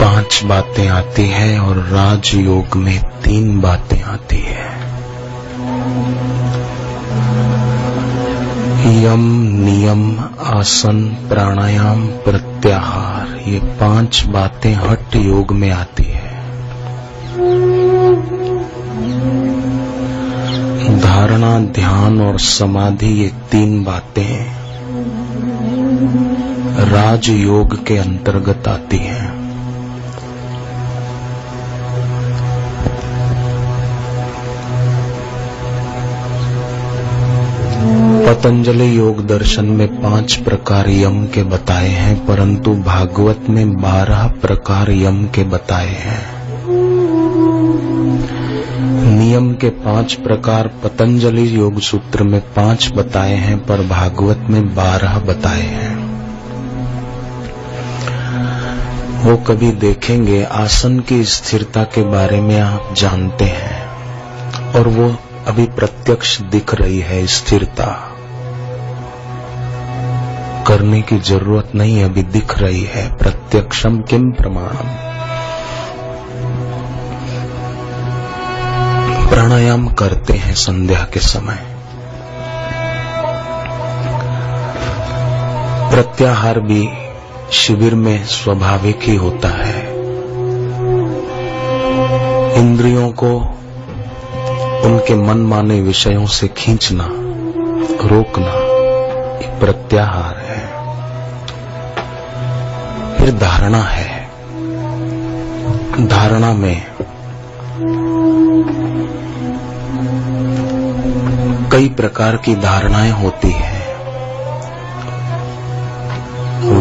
5 बातें आती है और राजयोग में 3 बातें आती है। यम, नियम, आसन, प्राणायाम, प्रत्याहार, ये 5 बातें हठ योग में आती है। धारणा, ध्यान और समाधि, ये 3 बातें राजयोग के अंतर्गत आती हैं। पतंजलि योग दर्शन में 5 प्रकार यम के बताए हैं, परंतु भागवत में 12 प्रकार यम के बताए हैं। नियम के 5 प्रकार पतंजलि योग सूत्र में 5 बताए हैं, पर भागवत में 12 बताए हैं। वो कभी देखेंगे आसन की स्थिरता के बारे में आप जानते हैं और वो अभी प्रत्यक्ष दिख रही है। स्थिरता करने की जरूरत नहीं, अभी दिख रही है। प्रत्यक्षम किम प्रमाणम। प्राणायाम करते हैं संध्या के समय। प्रत्याहार भी शिविर में स्वाभाविक ही होता है। इंद्रियों को उनके मनमाने विषयों से खींचना, रोकना, ये प्रत्याहार है। फिर धारणा है। धारणा में कई प्रकार की धारणाएं होती हैं।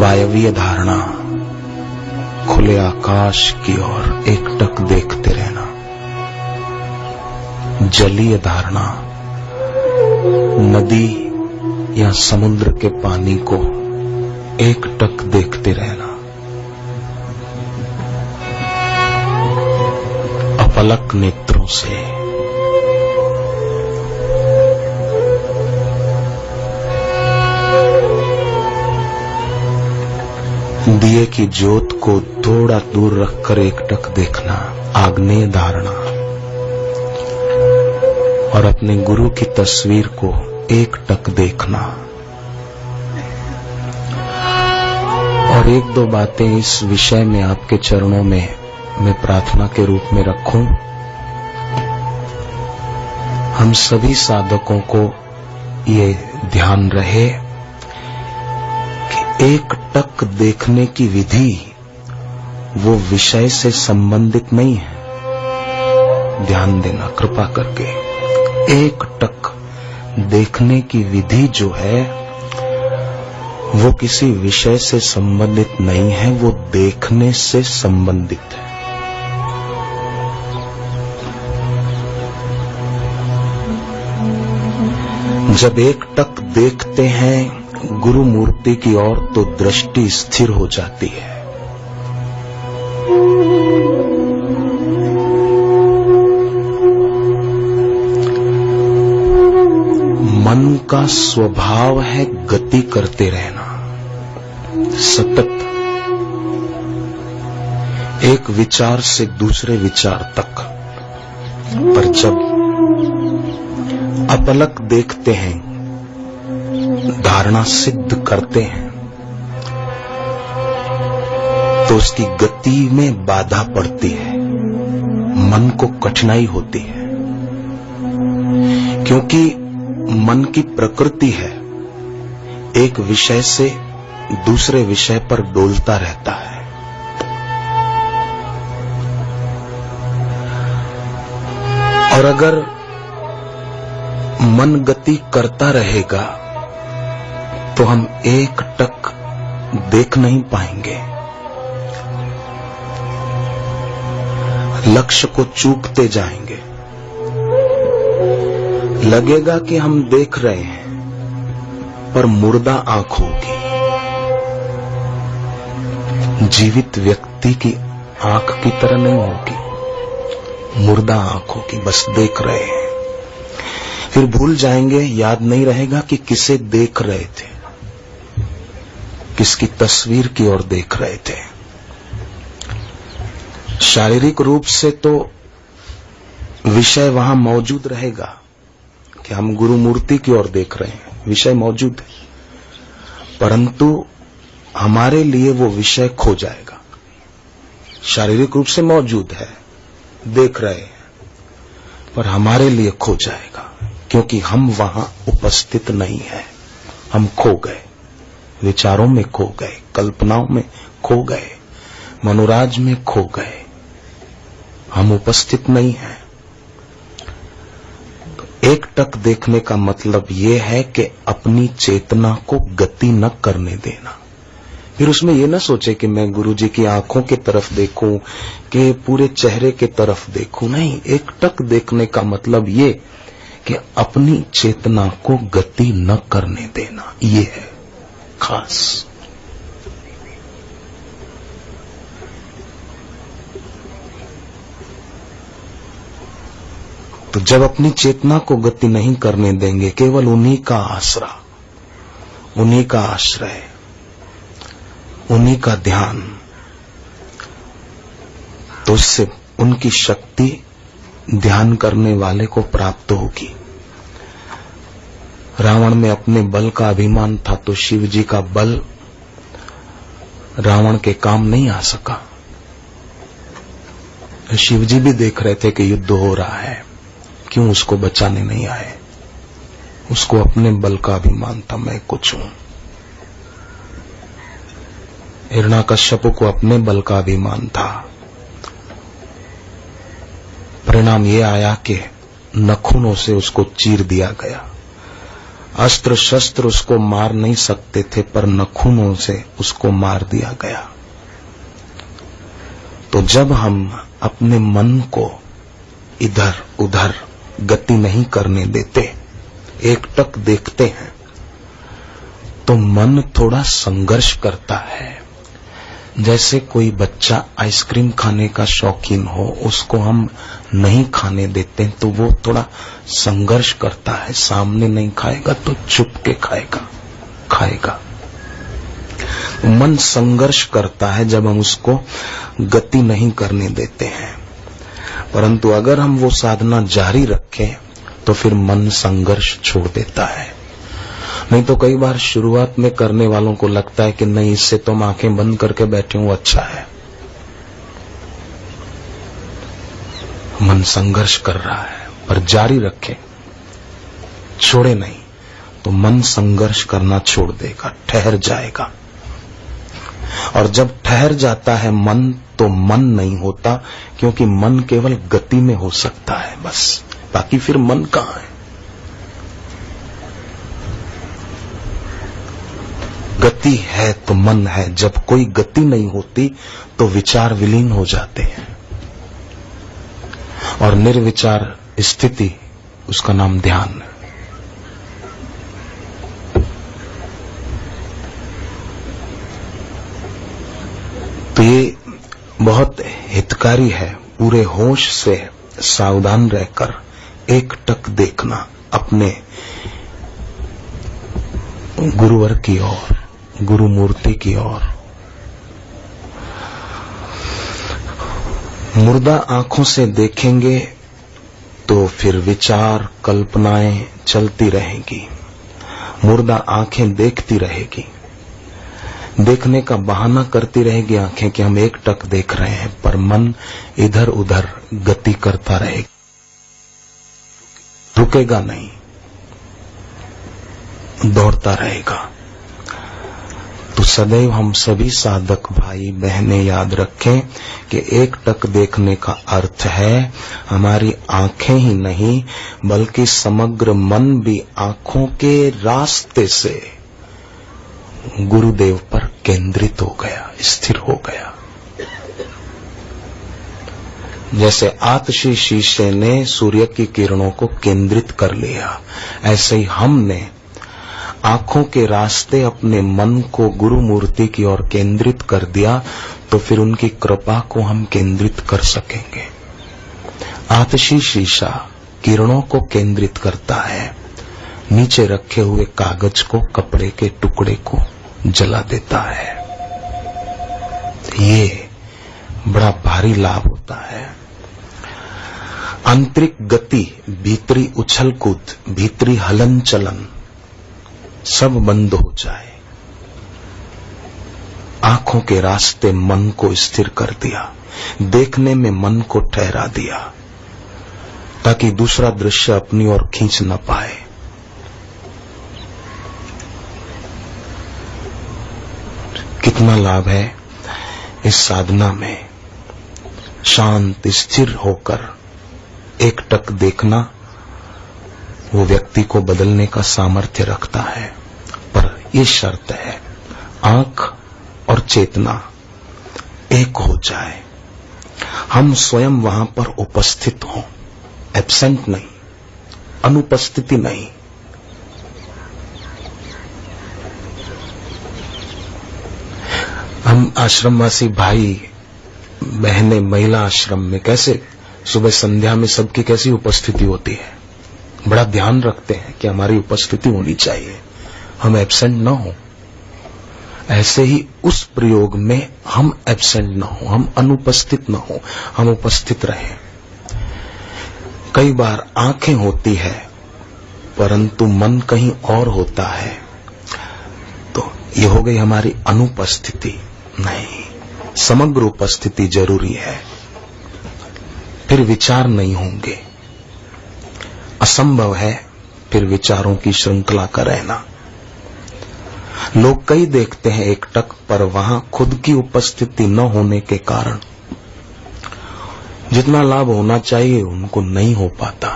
वायवीय धारणा, खुले आकाश की ओर एकटक देखते रहना। जलीय धारणा, नदी या समुद्र के पानी को एकटक देखते रहना। अपलक नेत्रों से। दिए की ज्योत को थोड़ा दूर रखकर एकटक देखना, आग्नेय धारणा। और अपने गुरु की तस्वीर को एकटक देखना। और 1-2 बातें इस विषय में आपके चरणों में मैं प्रार्थना के रूप में रखूं। हम सभी साधकों को ये ध्यान रहे कि एकटक देखने की विधि वो विषय से संबंधित नहीं है। ध्यान देना कृपा करके। एकटक देखने की विधि जो है वो किसी विषय से संबंधित नहीं है, वो देखने से संबंधित है। जब एकटक देखते हैं गुरु मूर्ति की ओर तो दृष्टि स्थिर हो जाती है। मन का स्वभाव है गति करते रहना, सतत एक विचार से दूसरे विचार तक। पर जब अपलक देखते हैं, धारणा सिद्ध करते हैं, तो उसकी गति में बाधा पड़ती है, मन को कठिनाई होती है। क्योंकि मन की प्रकृति है एक विषय से दूसरे विषय पर डोलता रहता है। और अगर मन गति करता रहेगा तो हम एकटक देख नहीं पाएंगे, लक्ष्य को चूकते जाएंगे। लगेगा कि हम देख रहे हैं पर मुर्दा आंख होगी। जीवित व्यक्ति की आंख की तरह नहीं होगी, मुर्दा आंख होगी, बस देख रहे हैं। फिर भूल जाएंगे, याद नहीं रहेगा कि किसे देख रहे थे, किसकी तस्वीर की ओर देख रहे थे। शारीरिक रूप से तो विषय वहां मौजूद रहेगा कि हम गुरु मूर्ति की ओर देख रहे हैं, विषय मौजूद है, परंतु हमारे लिए वो विषय खो जाएगा। शारीरिक रूप से मौजूद है, देख रहे हैं, पर हमारे लिए खो जाएगा, क्योंकि हम वहां उपस्थित नहीं है। हम खो गए, विचारों में खो गए, कल्पनाओं में खो गए, मनोराज में खो गए, हम उपस्थित नहीं हैं। तो एक टक देखने का मतलब यह है कि अपनी चेतना को गति न करने देना। फिर उसमें यह न सोचे कि मैं गुरुजी की आंखों की तरफ देखूं कि पूरे चेहरे की तरफ देखूं। नहीं, एक टक देखने का मतलब ये कि अपनी चेतना को गति न करने देना, ये है खास। तो जब अपनी चेतना को गति नहीं करने देंगे, केवल उन्हीं का आसरा, उन्हीं का आश्रय, उन्हीं का ध्यान, तो उससे उनकी शक्ति ध्यान करने वाले को प्राप्त होगी। रावण में अपने बल का अभिमान था, तो शिव जी का बल रावण के काम नहीं आ सका। शिव जी भी देख रहे थे कि युद्ध हो रहा है, क्यों उसको बचाने नहीं आए? उसको अपने बल का अभिमान था, मैं कुछ हूं। हिरण्याकश्यप को अपने बल का अभिमान था। परिणाम ये आया कि नखूनों से उसको चीर दिया गया। अस्त्र शस्त्र उसको मार नहीं सकते थे, पर नखूनों से उसको मार दिया गया। तो जब हम अपने मन को इधर उधर गति नहीं करने देते, एक टक देखते हैं, तो मन थोड़ा संघर्ष करता है। जैसे कोई बच्चा आइसक्रीम खाने का शौकीन हो, उसको हम नहीं खाने देते तो वो थोड़ा संघर्ष करता है। सामने नहीं खाएगा तो छुप के खाएगा। मन संघर्ष करता है जब हम उसको गति नहीं करने देते हैं। परंतु अगर हम वो साधना जारी रखें तो फिर मन संघर्ष छोड़ देता है। नहीं तो कई बार शुरुआत में करने वालों को लगता है कि नहीं, इससे तो हम आंखें बंद करके बैठे हूं, अच्छा है। मन संघर्ष कर रहा है, पर जारी रखें, छोड़े नहीं, तो मन संघर्ष करना छोड़ देगा, ठहर जाएगा। और जब ठहर जाता है मन, तो मन नहीं होता, क्योंकि मन केवल गति में हो सकता है बस, बाकी फिर मन कहां है? गति है तो मन है। जब कोई गति नहीं होती तो विचार विलीन हो जाते हैं, और निर्विचार स्थिति, उसका नाम ध्यान है। तो ये बहुत हितकारी है, पूरे होश से सावधान रहकर एक टक देखना अपने गुरुवर की ओर, गुरु मूर्ति की ओर। मुर्दा आंखों से देखेंगे तो फिर विचार, कल्पनाएं चलती रहेंगी। मुर्दा आंखें देखती रहेगी, देखने का बहाना करती रहेगी आंखें कि हम एक टक देख रहे हैं, पर मन इधर उधर गति करता रहेगा, रुकेगा नहीं, दौड़ता रहेगा। तो सदैव हम सभी साधक भाई बहनें याद रखें कि एक टक देखने का अर्थ है हमारी आंखें ही नहीं, बल्कि समग्र मन भी आंखों के रास्ते से गुरुदेव पर केंद्रित हो गया, स्थिर हो गया। जैसे आतशी शीशे ने सूर्य की किरणों को केंद्रित कर लिया, ऐसे ही हमने आंखों के रास्ते अपने मन को गुरु मूर्ति की ओर केंद्रित कर दिया, तो फिर उनकी कृपा को हम केंद्रित कर सकेंगे। आतशी शीशा किरणों को केंद्रित करता है, नीचे रखे हुए कागज को, कपड़े के टुकड़े को जला देता है। ये बड़ा भारी लाभ होता है। होता है। आंतरिक गति, भीतरी उछल कूद, भीतरी हलन चलन सब बंद हो जाए। आंखों के रास्ते मन को स्थिर कर दिया, देखने में मन को ठहरा दिया ताकि दूसरा दृश्य अपनी ओर खींच न पाए। कितना लाभ है इस साधना में। शांत स्थिर होकर एकटक देखना वो व्यक्ति को बदलने का सामर्थ्य रखता है, पर ये शर्त है आंख और चेतना एक हो जाए, हम स्वयं वहां पर उपस्थित हों, एब्सेंट नहीं, अनुपस्थिति नहीं। हम आश्रमवासी भाई बहनें महिला आश्रम में कैसे सुबह संध्या में सबकी कैसी उपस्थिति होती है, बड़ा ध्यान रखते हैं कि हमारी उपस्थिति होनी चाहिए, हम एब्सेंट न हो। ऐसे ही उस प्रयोग में हम एब्सेंट न हो, हम अनुपस्थित न हो, हम उपस्थित रहें। कई बार आंखें होती है परंतु मन कहीं और होता है, तो ये हो गई हमारी अनुपस्थिति। नहीं, समग्र उपस्थिति जरूरी है, फिर विचार नहीं होंगे। असंभव है फिर विचारों की श्रृंखला का रहना। लोग कई देखते हैं एकटक, पर वहां खुद की उपस्थिति न होने के कारण जितना लाभ होना चाहिए उनको नहीं हो पाता।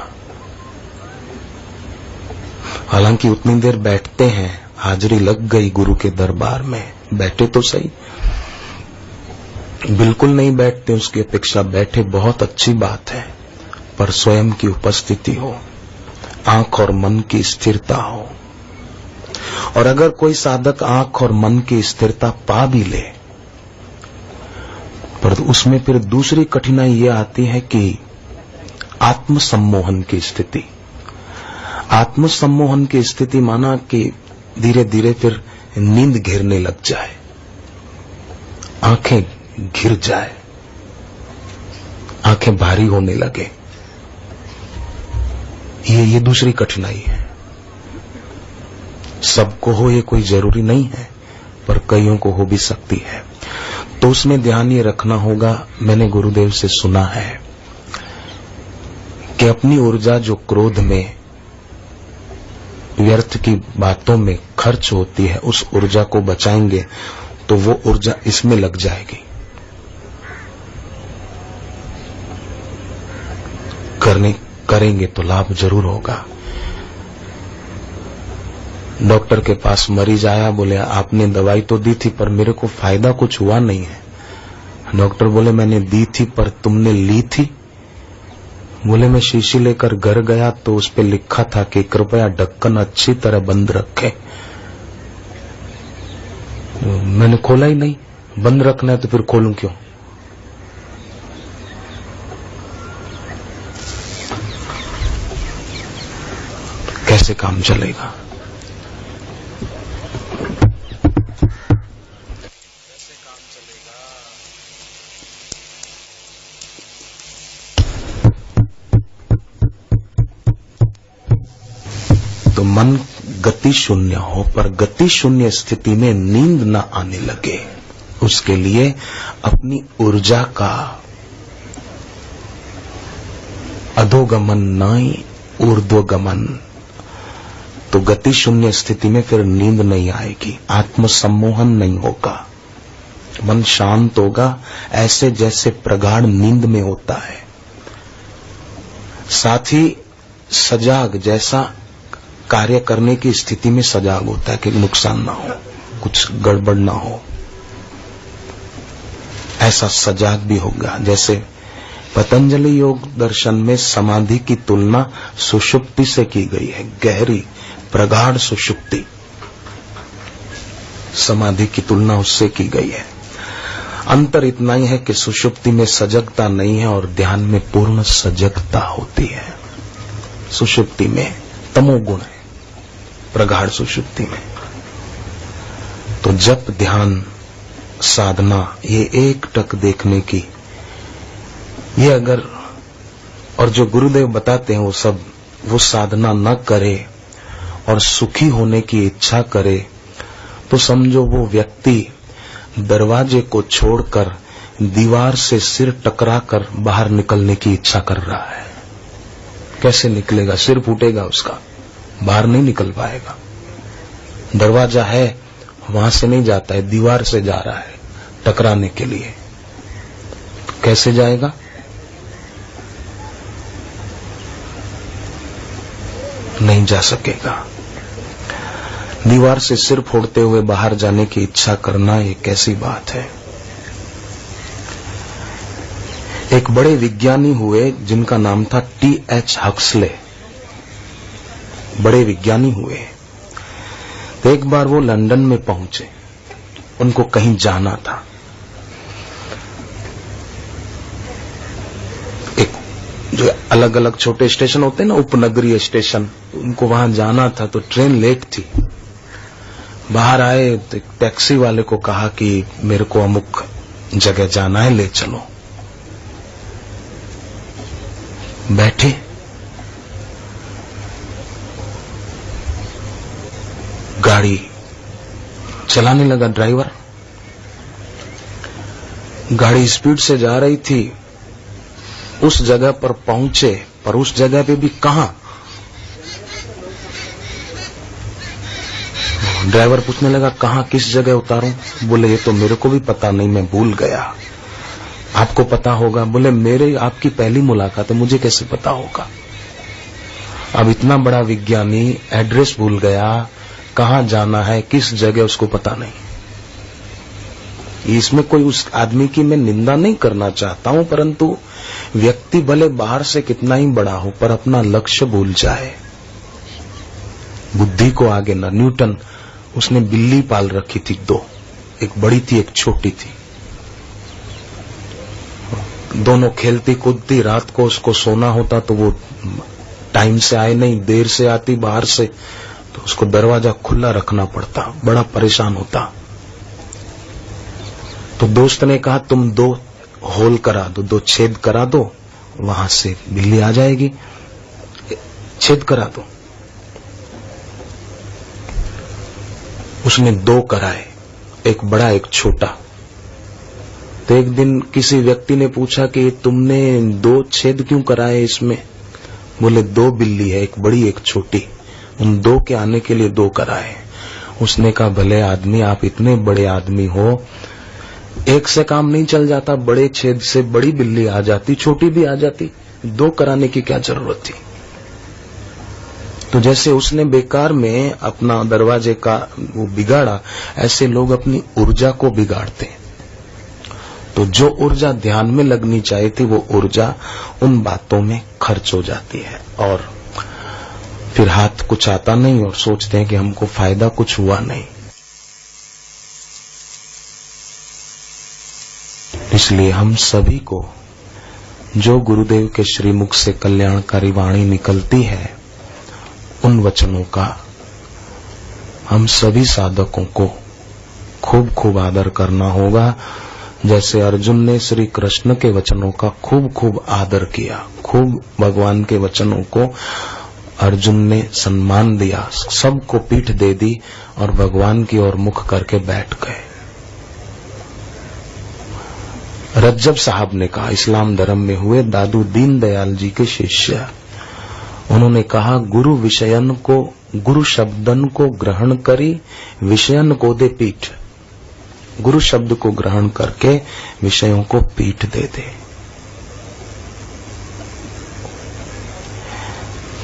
हालांकि उतनी देर बैठते हैं, हाजिरी लग गई गुरु के दरबार में, बैठे तो सही। बिल्कुल नहीं बैठते उसकी अपेक्षा बैठे बहुत अच्छी बात है, पर स्वयं की उपस्थिति हो, आंख और मन की स्थिरता हो। और अगर कोई साधक आंख और मन की स्थिरता पा भी ले, पर उसमें फिर दूसरी कठिनाई ये आती है कि आत्मसम्मोहन की स्थिति। आत्मसम्मोहन की स्थिति माना कि धीरे धीरे फिर नींद घेरने लग जाए, आंखें घिर जाए, आंखें भारी होने लगे। ये दूसरी कठिनाई है। सबको हो ये कोई जरूरी नहीं है, पर कईयों को हो भी सकती है। तो उसमें ध्यान ये रखना होगा, मैंने गुरुदेव से सुना है कि अपनी ऊर्जा जो क्रोध में, व्यर्थ की बातों में खर्च होती है, उस ऊर्जा को बचाएंगे तो वो ऊर्जा इसमें लग जाएगी। करेंगे तो लाभ जरूर होगा। डॉक्टर के पास मरीज आया, बोले आपने दवाई तो दी थी पर मेरे को फायदा कुछ हुआ नहीं है। डॉक्टर बोले मैंने दी थी पर तुमने ली थी? बोले मैं शीशी लेकर घर गया तो उस पे लिखा था कि कृपया ढक्कन अच्छी तरह बंद रखें। मैंने खोला ही नहीं, बंद रखना है तो फिर खोलूं क्यों? कैसे काम चलेगा? तो मन गति शून्य हो, पर गति शून्य स्थिति में नींद न आने लगे, उसके लिए अपनी ऊर्जा का अधोगमन नहीं ऊर्ध्वगमन। तो गति शून्य स्थिति में फिर नींद नहीं आएगी, आत्मसम्मोहन नहीं होगा, मन शांत होगा, ऐसे जैसे प्रगाढ़ नींद में होता है। साथ ही सजाग, जैसा कार्य करने की स्थिति में सजाग होता है कि नुकसान ना हो, कुछ गड़बड़ ना हो, ऐसा सजाग भी होगा। जैसे पतंजलि योग दर्शन में समाधि की तुलना सुषुप्ति से की गई है, गहरी प्रगाढ़ सुषुप्ति, समाधि की तुलना उससे की गई है। अंतर इतना ही है कि सुषुप्ति में सजगता नहीं है और ध्यान में पूर्ण सजगता होती है। सुषुप्ति में तमोगुण है, प्रगाढ़ सुषुप्ति में। तो जप, ध्यान, साधना, ये एक टक देखने की ये अगर और जो गुरुदेव बताते हैं वो साधना न करे और सुखी होने की इच्छा करे तो समझो वो व्यक्ति दरवाजे को छोड़कर दीवार से सिर टकराकर बाहर निकलने की इच्छा कर रहा है। कैसे निकलेगा? सिर फूटेगा उसका, बाहर नहीं निकल पाएगा। दरवाजा है, वहां से नहीं जाता है, दीवार से जा रहा है टकराने के लिए। कैसे जाएगा? नहीं जा सकेगा। दीवार से सिर फोड़ते हुए बाहर जाने की इच्छा करना ये कैसी बात है। एक बड़े विज्ञानी हुए जिनका नाम था T.H. हक्सले। बड़े विज्ञानी हुए तो एक बार वो लंदन में पहुंचे, उनको कहीं जाना था। एक जो अलग अलग छोटे स्टेशन होते हैं ना, उपनगरीय स्टेशन, उनको वहां जाना था तो ट्रेन लेट थी। बाहर आए तो टैक्सी वाले को कहा कि मेरे को अमुक जगह जाना है, ले चलो। बैठे, गाड़ी चलाने लगा ड्राइवर। गाड़ी स्पीड से जा रही थी, उस जगह पर पहुंचे, पर उस जगह पे भी कहां। ड्राइवर पूछने लगा कहां, किस जगह उतारूं? बोले ये तो मेरे को भी पता नहीं, मैं भूल गया। आपको पता होगा? बोले मेरे आपकी पहली मुलाकात है, मुझे कैसे पता होगा। अब इतना बड़ा विज्ञानी एड्रेस भूल गया, कहां जाना है, किस जगह उसको पता नहीं। इसमें कोई उस आदमी की मैं निंदा नहीं करना चाहता हूं, परंतु व्यक्ति भले बाहर से कितना ही बड़ा हो पर अपना लक्ष्य भूल जाए, बुद्धि को आगे न। न्यूटन, उसने बिल्ली पाल रखी थी दो, एक बड़ी थी एक छोटी थी। दोनों खेलती कूदती, रात को उसको सोना होता तो वो टाइम से आए नहीं, देर से आती बाहर से, तो उसको दरवाजा खुला रखना पड़ता, बड़ा परेशान होता। तो दोस्त ने कहा तुम 2 होल करा दो, 2 छेद करा दो, वहां से बिल्ली आ जाएगी, छेद करा दो। उसने 2 कराए, एक बड़ा एक छोटा। तो एक दिन किसी व्यक्ति ने पूछा कि तुमने 2 छेद क्यों कराए इसमें? बोले 2 बिल्ली है, एक बड़ी एक छोटी, उन 2 के आने के लिए 2 कराए। उसने कहा भले आदमी, आप इतने बड़े आदमी हो, एक से काम नहीं चल जाता, बड़े छेद से बड़ी बिल्ली आ जाती, छोटी भी आ जाती, 2 कराने की क्या जरूरत थी। तो जैसे उसने बेकार में अपना दरवाजे का वो बिगाड़ा, ऐसे लोग अपनी ऊर्जा को बिगाड़ते हैं। तो जो ऊर्जा ध्यान में लगनी चाहिए थी वो ऊर्जा उन बातों में खर्च हो जाती है और फिर हाथ कुछ आता नहीं और सोचते हैं कि हमको फायदा कुछ हुआ नहीं। इसलिए हम सभी को जो गुरुदेव के श्रीमुख से कल्याणकारी वाणी निकलती है, उन वचनों का हम सभी साधकों को खूब खूब आदर करना होगा। जैसे अर्जुन ने श्री कृष्ण के वचनों का खूब खूब आदर किया, खूब भगवान के वचनों को अर्जुन ने सम्मान दिया, सबको पीठ दे दी और भगवान की ओर मुख करके बैठ गए। रज्जब साहब ने कहा, इस्लाम धर्म में हुए दादू दीन दयाल जी के शिष्य, उन्होंने कहा गुरु विषयन को, गुरु शब्दन को ग्रहण करी, विषयन को दे पीठ। गुरु शब्द को ग्रहण करके विषयों को पीठ दे दे।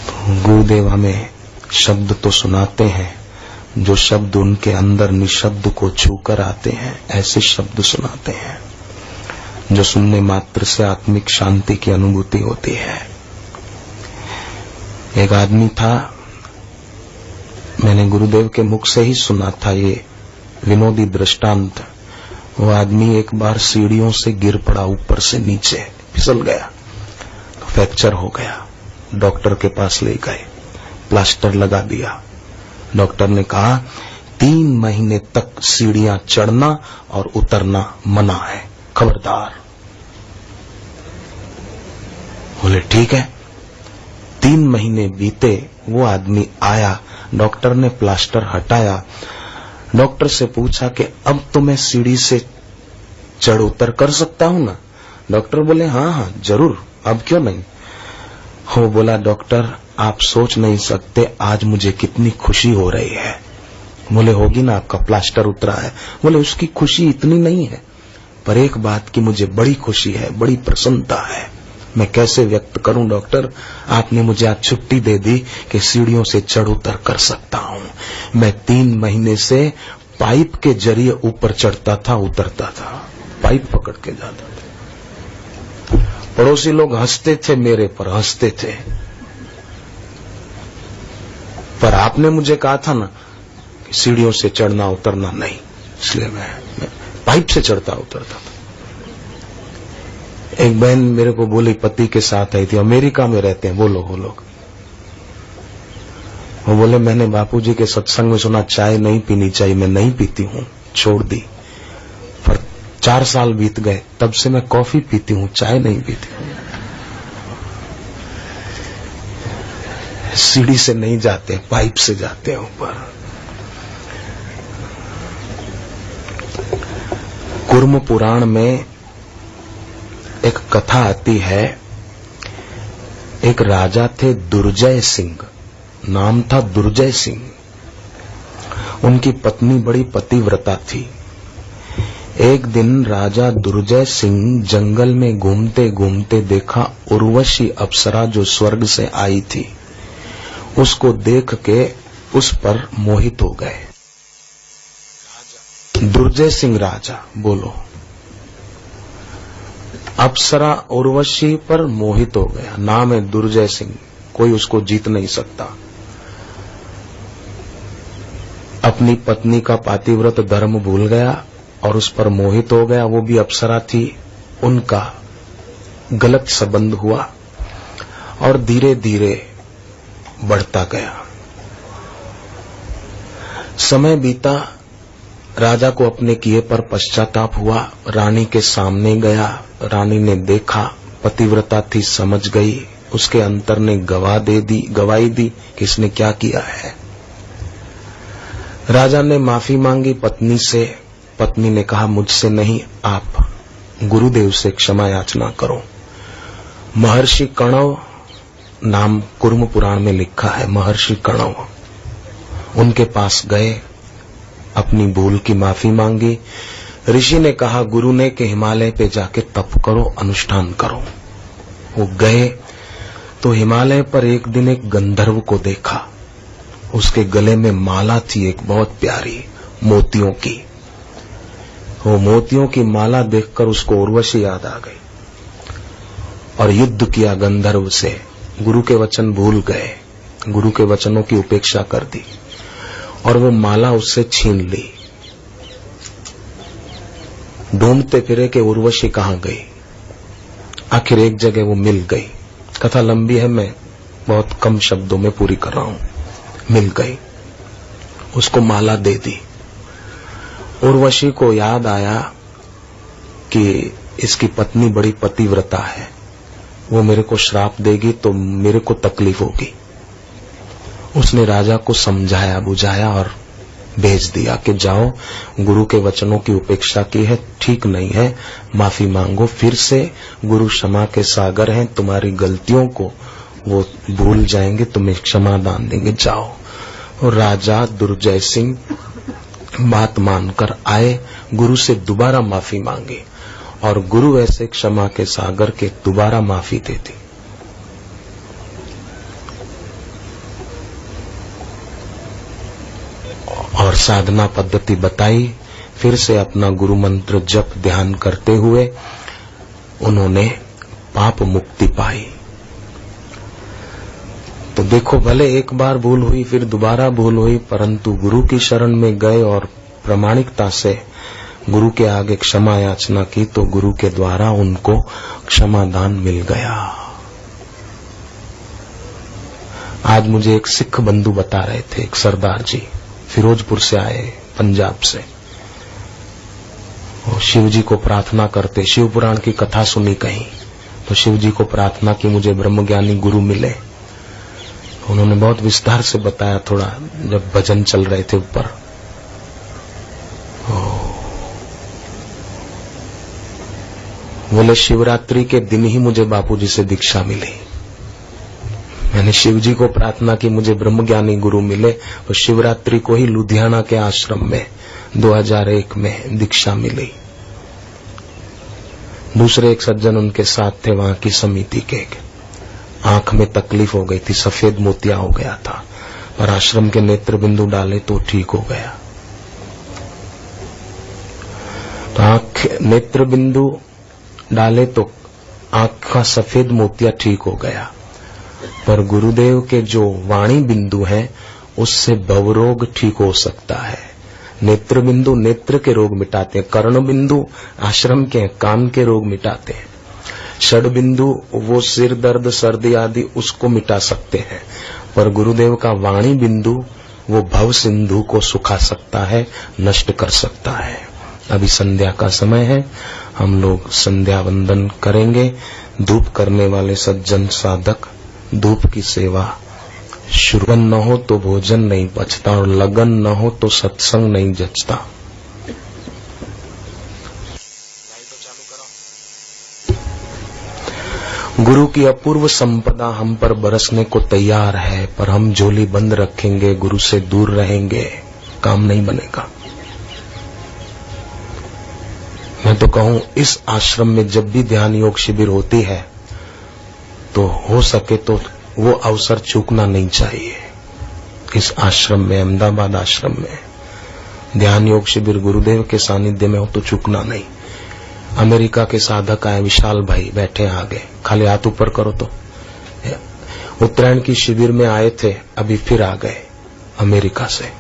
तो गुरुदेव हमें शब्द तो सुनाते हैं, जो शब्द उनके अंदर निशब्द को छूकर आते हैं, ऐसे शब्द सुनाते हैं जो सुनने मात्र से आत्मिक शांति की अनुभूति होती है। एक आदमी था, मैंने गुरुदेव के मुख से ही सुना था ये विनोदी दृष्टांत। वो आदमी एक बार सीढ़ियों से गिर पड़ा, ऊपर से नीचे फिसल गया, तो फ्रैक्चर हो गया। डॉक्टर के पास ले गए, प्लास्टर लगा दिया। डॉक्टर ने कहा 3 महीने तक सीढ़ियां चढ़ना और उतरना मना है, खबरदार। बोले ठीक है। 3 महीने बीते, वो आदमी आया, डॉक्टर ने प्लास्टर हटाया। डॉक्टर से पूछा कि अब तो मैं सीढ़ी से चढ़ उतर कर सकता हूं ना? डॉक्टर बोले हाँ जरूर, अब क्यों नहीं। वो बोला डॉक्टर आप सोच नहीं सकते आज मुझे कितनी खुशी हो रही है। बोले होगी ना, आपका प्लास्टर उतरा है। बोले उसकी खुशी इतनी नहीं है, पर एक बात की मुझे बड़ी खुशी है, बड़ी प्रसन्नता है। मैं कैसे व्यक्त करूं डॉक्टर, आपने मुझे आज छुट्टी दे दी कि सीढ़ियों से चढ़ उतर कर सकता हूं। मैं 3 महीने से पाइप के जरिए ऊपर चढ़ता था, उतरता था, पाइप पकड़ के जाता था। पड़ोसी लोग हंसते थे, मेरे पर हंसते थे, पर आपने मुझे कहा था ना कि सीढ़ियों से चढ़ना उतरना नहीं, इसलिए मैं पाइप से चढ़ता उतरता था। एक बहन मेरे को बोली, पति के साथ आई थी, अमेरिका में रहते हैं वो लोग। वो बोले मैंने बापूजी के सत्संग में सुना चाय नहीं पीनी चाहिए, मैं नहीं पीती हूं, छोड़ दी। पर 4 साल बीत गए, तब से मैं कॉफी पीती हूं, चाय नहीं पीती हूं। सीढ़ी से नहीं जाते, पाइप से जाते हैं ऊपर। कुर्म पुराण में एक कथा आती है। एक राजा थे दुर्जय सिंह, नाम था दुर्जय सिंह। उनकी पत्नी बड़ी पतिव्रता थी। एक दिन राजा दुर्जय सिंह जंगल में घूमते घूमते देखा उर्वशी अप्सरा जो स्वर्ग से आई थी। उसको देख के उस पर मोहित हो गए। दुर्जय सिंह राजा, बोलो, अप्सरा उर्वशी पर मोहित हो गया। नाम है दुर्जय सिंह, कोई उसको जीत नहीं सकता। अपनी पत्नी का पातिव्रत धर्म भूल गया और उस पर मोहित हो गया। वो भी अप्सरा थी, उनका गलत संबंध हुआ और धीरे धीरे बढ़ता गया। समय बीता, राजा को अपने किए पर पश्चाताप हुआ। रानी के सामने गया, रानी ने देखा, पतिव्रता थी, समझ गई। उसके अंतर ने गवाही दी कि इसने क्या किया है। राजा ने माफी मांगी पत्नी से। पत्नी ने कहा मुझसे नहीं, आप गुरुदेव से क्षमा याचना करो। महर्षि कणव, नाम कुर्म पुराण में लिखा है, महर्षि कणव, उनके पास गए, अपनी भूल की माफी मांगी। ऋषि ने कहा गुरु ने कि हिमालय पे जाके तप करो, अनुष्ठान करो। वो गए तो हिमालय पर एक दिन एक गंधर्व को देखा। उसके गले में माला थी एक बहुत प्यारी, मोतियों की। वो मोतियों की माला देखकर उसको उर्वशी याद आ गई और युद्ध किया गंधर्व से। गुरु के वचन भूल गए, गुरु के वचनों की उपेक्षा कर दी और वो माला उससे छीन ली। ढूंढते फिरे कि उर्वशी कहां गई। आखिर एक जगह वो मिल गई। कथा लंबी है, मैं बहुत कम शब्दों में पूरी कर रहा हूं। मिल गई, उसको माला दे दी। उर्वशी को याद आया कि इसकी पत्नी बड़ी पतिव्रता है, वो मेरे को श्राप देगी तो मेरे को तकलीफ होगी। उसने राजा को समझाया बुझाया और भेज दिया कि जाओ, गुरु के वचनों की उपेक्षा की है, ठीक नहीं है, माफी मांगो फिर से। गुरु क्षमा के सागर हैं, तुम्हारी गलतियों को वो भूल जाएंगे, तुम्हें क्षमा दान देंगे, जाओ। और राजा दुर्जय सिंह बात मानकर आए, गुरु से दोबारा माफी मांगी और गुरु ऐसे क्षमा के सागर के दोबारा माफी देती। और साधना पद्धति बताई। फिर से अपना गुरु मंत्र जप ध्यान करते हुए उन्होंने पाप मुक्ति पाई। तो देखो, भले एक बार भूल हुई, फिर दोबारा भूल हुई, परंतु गुरु की शरण में गए और प्रामाणिकता से गुरु के आगे क्षमा याचना की तो गुरु के द्वारा उनको क्षमादान मिल गया। आज मुझे एक सिख बंधु बता रहे थे, एक सरदार जी फिरोजपुर से आए, पंजाब से। वो शिव जी को प्रार्थना करते, शिव पुराण की कथा सुनी कहीं, तो शिव जी को प्रार्थना की मुझे ब्रह्मज्ञानी गुरु मिले। उन्होंने बहुत विस्तार से बताया थोड़ा, जब भजन चल रहे थे ऊपर। बोले शिवरात्रि के दिन ही मुझे बापूजी से दीक्षा मिली। मैंने शिव जी को प्रार्थना की मुझे ब्रह्मज्ञानी गुरु मिले, और शिवरात्रि को ही लुधियाना के आश्रम में 2001 में दीक्षा मिली। दूसरे एक सज्जन उनके साथ थे वहां की समिति के, आंख में तकलीफ हो गई थी, सफेद मोतिया हो गया था, पर आश्रम के नेत्र बिंदु डाले तो ठीक हो गया। तो आंख नेत्र बिंदु डाले तो आंख का सफेद मोतिया ठीक हो गया, पर गुरुदेव के जो वाणी बिंदु हैं उससे भवरोग ठीक हो सकता है। नेत्र बिंदु नेत्र के रोग मिटाते हैं, कर्ण बिंदु आश्रम के कान के रोग मिटाते हैं, षड बिंदु वो सिर दर्द सर्दी आदि उसको मिटा सकते हैं, पर गुरुदेव का वाणी बिंदु वो भव सिंधु को सुखा सकता है, नष्ट कर सकता है। अभी संध्या का समय है, हम लोग संध्या वंदन करेंगे। धूप करने वाले सज्जन साधक धूप की सेवा, शुरू न हो तो भोजन नहीं पचता, और लगन न हो तो सत्संग नहीं जचता। गुरु की अपूर्व संपदा हम पर बरसने को तैयार है, पर हम झोली बंद रखेंगे, गुरु से दूर रहेंगे, काम नहीं बनेगा। मैं तो कहूं इस आश्रम में जब भी ध्यान योग शिविर होती है तो हो सके तो वो अवसर चूकना नहीं चाहिए। इस आश्रम में, अहमदाबाद आश्रम में ध्यान योग शिविर गुरुदेव के सानिध्य में हो तो चूकना नहीं। अमेरिका के साधक आए, विशाल भाई बैठे आगे, खाली हाथ ऊपर करो तो। उत्तरायण की शिविर में आए थे, अभी फिर आ गए अमेरिका से।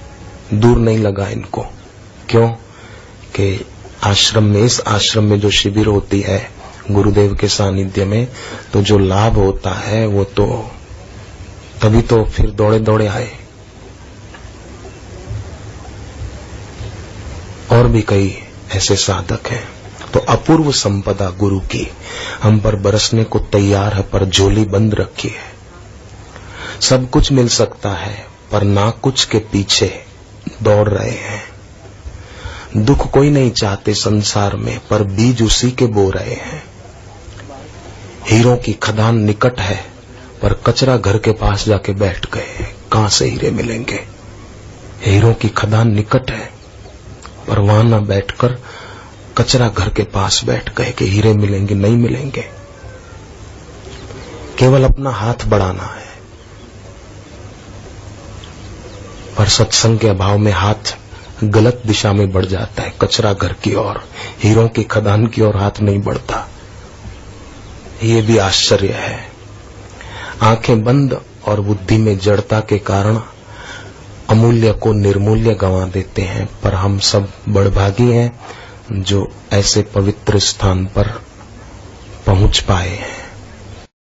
दूर नहीं लगा इनको, क्यों कि आश्रम में, इस आश्रम में जो शिविर होती है गुरुदेव के सानिध्य में, तो जो लाभ होता है वो तो तभी तो फिर दौड़े दौड़े आए। और भी कई ऐसे साधक हैं। तो अपूर्व संपदा गुरु की हम पर बरसने को तैयार है, पर झोली बंद रखी है। सब कुछ मिल सकता है, पर ना कुछ के पीछे दौड़ रहे हैं। दुख कोई नहीं चाहते संसार में, पर बीज उसी के बो रहे हैं। हीरों की खदान निकट है, पर कचरा घर के पास जाके बैठ गए, कहां से हीरे मिलेंगे। हीरों की खदान निकट है, पर वहां न बैठकर कचरा घर के पास बैठ गए कि हीरे मिलेंगे, नहीं मिलेंगे। केवल अपना हाथ बढ़ाना है, पर सत्संग के अभाव में हाथ गलत दिशा में बढ़ जाता है, कचरा घर की ओर, हीरों की खदान की ओर हाथ नहीं बढ़ता। ये भी आश्चर्य है। आंखें बंद और बुद्धि में जड़ता के कारण अमूल्य को निर्मूल्य गंवा देते हैं, पर हम सब बड़भागी हैं जो ऐसे पवित्र स्थान पर पहुंच पाए हैं।